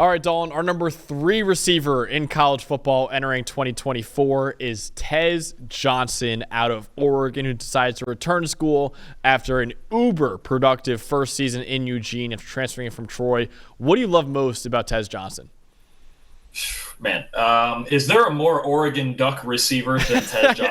All right, Dalton, our number 3 receiver in college football entering 2024 is Tez Johnson out of Oregon, who decides to return to school after an uber productive first season in Eugene after transferring from Troy. What do you love most about Tez Johnson? Man, is there a more Oregon Duck receiver than Tez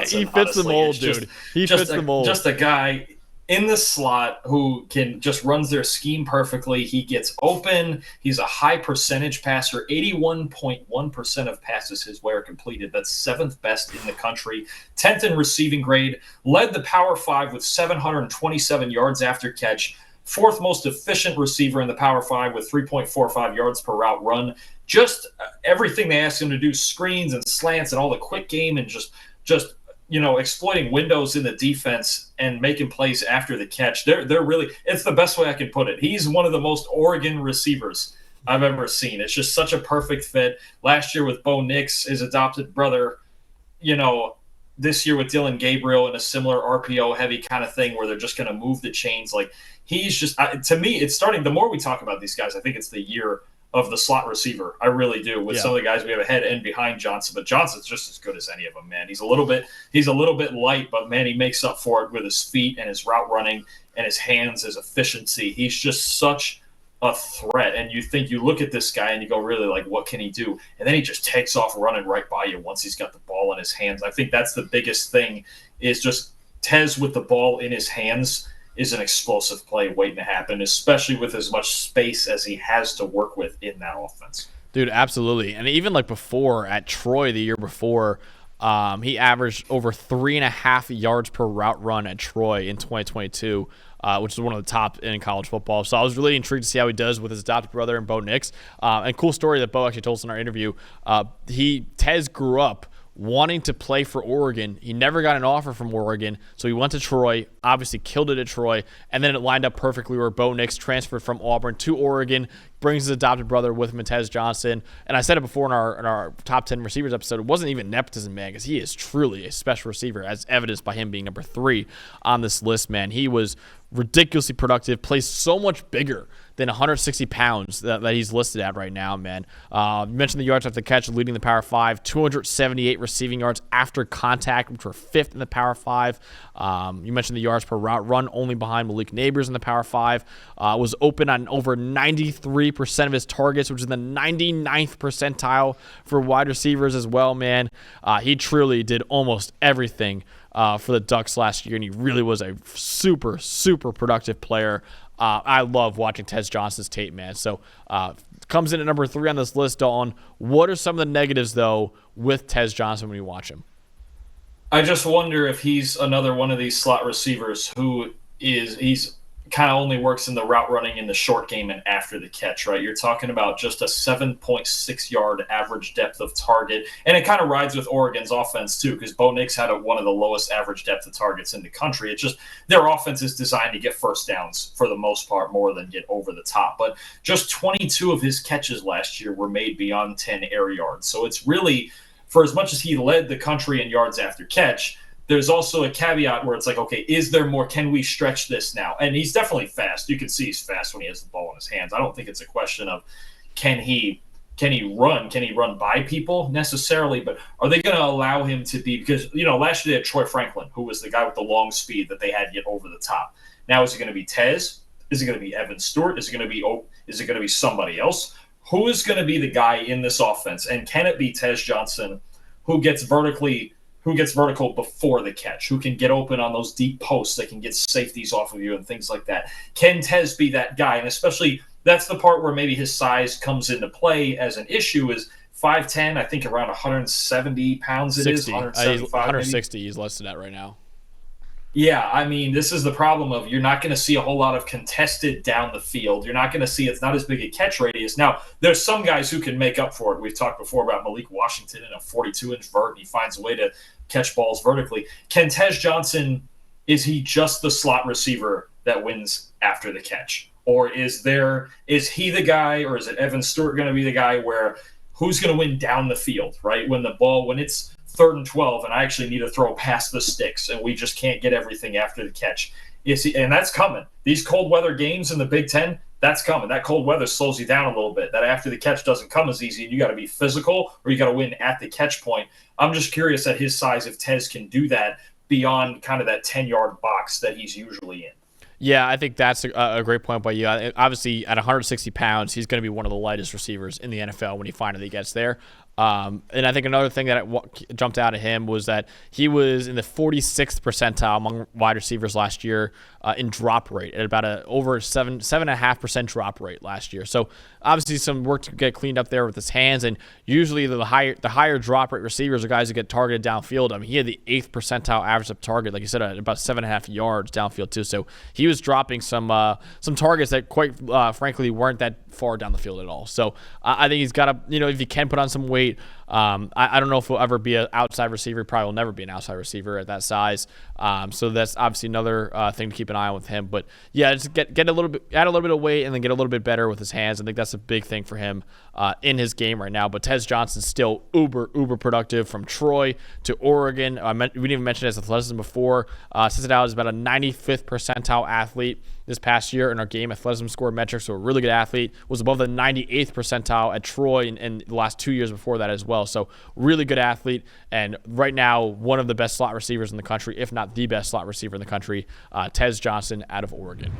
He Johnson? fits the Honestly, mold, it's just dude. He fits the mold. just a guy in the slot who can just runs their scheme perfectly. He gets open. He's a high percentage passer. 81.1% of passes his way are completed. That's 7th best in the country. 10th in receiving grade. Led the Power 5 with 727 yards after catch. 4th most efficient receiver in the Power 5 with 3.45 yards per route run. Just everything they ask him to do, screens and slants and all the quick game and just exploiting windows in the defense and making plays after the catch. They're really, it's the best way I can put it. He's one of the most Oregon receivers I've ever seen. It's just such a perfect fit. Last year with Bo Nix, his adopted brother, this year with Dylan Gabriel in a similar RPO heavy kind of thing where they're just going to move the chains. Like he's just, to me, it's starting, the more we talk about these guys, I think it's the year of the slot receiver. I really do. With some of the guys we have ahead and behind Johnson, but Johnson's just as good as any of them, man. He's a little bit light, but man, he makes up for it with his feet and his route running and his hands, his efficiency. He's just such a threat. And you look at this guy and you go, really, like, what can he do? And then he just takes off running right by you once he's got the ball in his hands. I think that's the biggest thing is just Tez with the ball in his hands is an explosive play waiting to happen, especially with as much space as he has to work with in that offense. Dude, absolutely. And even like before at Troy the year before, he averaged over 3.5 yards per route run at Troy in 2022, which is one of the top in college football. So I was really intrigued to see how he does with his adopted brother and Bo Nix. And cool story that Bo actually told us in our interview. Tez grew up wanting to play for Oregon. He never got an offer from Oregon, so he went to Troy, obviously killed it at Troy, and then it lined up perfectly where Bo Nix transferred from Auburn to Oregon, brings his adopted brother with him, Tez Johnson. And I said it before in our top 10 receivers episode, it wasn't even nepotism, man, because he is truly a special receiver, as evidenced by him being number 3 on this list, man. He was ridiculously productive, plays so much bigger than 160 pounds that he's listed at right now, man. You mentioned the yards after the catch, leading the Power 5, 278 receiving yards after contact, which were 5th in the Power 5. You mentioned the yards per route run, only behind Malik Neighbors in the Power 5. Was open on over 93% of his targets, which is the 99th percentile for wide receivers as well, man. He truly did almost everything for the Ducks last year, and he really was a super, super productive player. I love watching Tez Johnson's tape, man. So comes in at number 3 on this list, Dalton. What are some of the negatives, though, with Tez Johnson when you watch him? I just wonder if he's another one of these slot receivers he's kind of only works in the route running in the short game and after the catch, right? You're talking about just a 7.6 yard average depth of target. And it kind of rides with Oregon's offense too, because Bo Nix had one of the lowest average depth of targets in the country. It's just their offense is designed to get first downs for the most part, more than get over the top. But just 22 of his catches last year were made beyond 10 air yards. So it's really, for as much as he led the country in yards after catch, there's also a caveat where it's like, okay, is there more? Can we stretch this now? And he's definitely fast. You can see he's fast when he has the ball in his hands. I don't think it's a question of can he run? Can he run by people necessarily? But are they going to allow him to be? Because, last year they had Troy Franklin, who was the guy with the long speed that they had to get over the top. Now is it going to be Tez? Is it going to be Evan Stewart? Is it going to be somebody else? Who is going to be the guy in this offense? And can it be Tez Johnson who gets vertical before the catch, who can get open on those deep posts that can get safeties off of you and things like that? Can Tez be that guy? And especially that's the part where maybe his size comes into play as an issue is 5'10", I think around 170 pounds 60. it is, 175 160 he's listed at right now. Yeah, I mean, this is the problem of you're not going to see a whole lot of contested down the field. You're not going to see it's not as big a catch radius. Now, there's some guys who can make up for it. We've talked before about Malik Washington in a 42-inch vert, and he finds a way to catch balls vertically. Can Tez Johnson, is he just the slot receiver that wins after the catch? Or is he the guy, or is it Evan Stewart going to be the guy where who's going to win down the field, right? When it's 3rd and 12 and I actually need to throw past the sticks and we just can't get everything after the catch. And that's coming. These cold weather games in the Big Ten, that's coming. That cold weather slows you down a little bit. That after the catch doesn't come as easy, and you got to be physical or you got to win at the catch point. I'm just curious at his size if Tez can do that beyond kind of that 10-yard box that he's usually in. Yeah, I think that's a great point by you. Obviously, at 160 pounds, he's going to be one of the lightest receivers in the NFL when he finally gets there. And I think another thing that jumped out at him was that he was in the 46th percentile among wide receivers last year in drop rate, at about over 7.5% drop rate last year. So obviously some work to get cleaned up there with his hands. And usually the higher drop rate receivers are guys who get targeted downfield. I mean, he had the 8th percentile average of target, like you said, at about 7.5 yards downfield too. So he was dropping some targets that quite frankly weren't that far down the field at all. So I think he's got to, if he can put on some weight. I don't know if he'll ever be an outside receiver. Probably will never be an outside receiver at that size. So that's obviously another thing to keep an eye on with him. But yeah, just get a little bit, add a little bit of weight, and then get a little bit better with his hands. I think that's a big thing for him in his game right now. But Tez Johnson's still uber productive from Troy to Oregon. We didn't even mention his athleticism before. Cincinnati is about a 95th percentile athlete this past year in our game athleticism score metrics, so a really good athlete. Was above the 98th percentile at Troy in the last 2 years before that as well. So really good athlete, and right now one of the best slot receivers in the country, if not the best slot receiver in the country, Tez Johnson out of Oregon.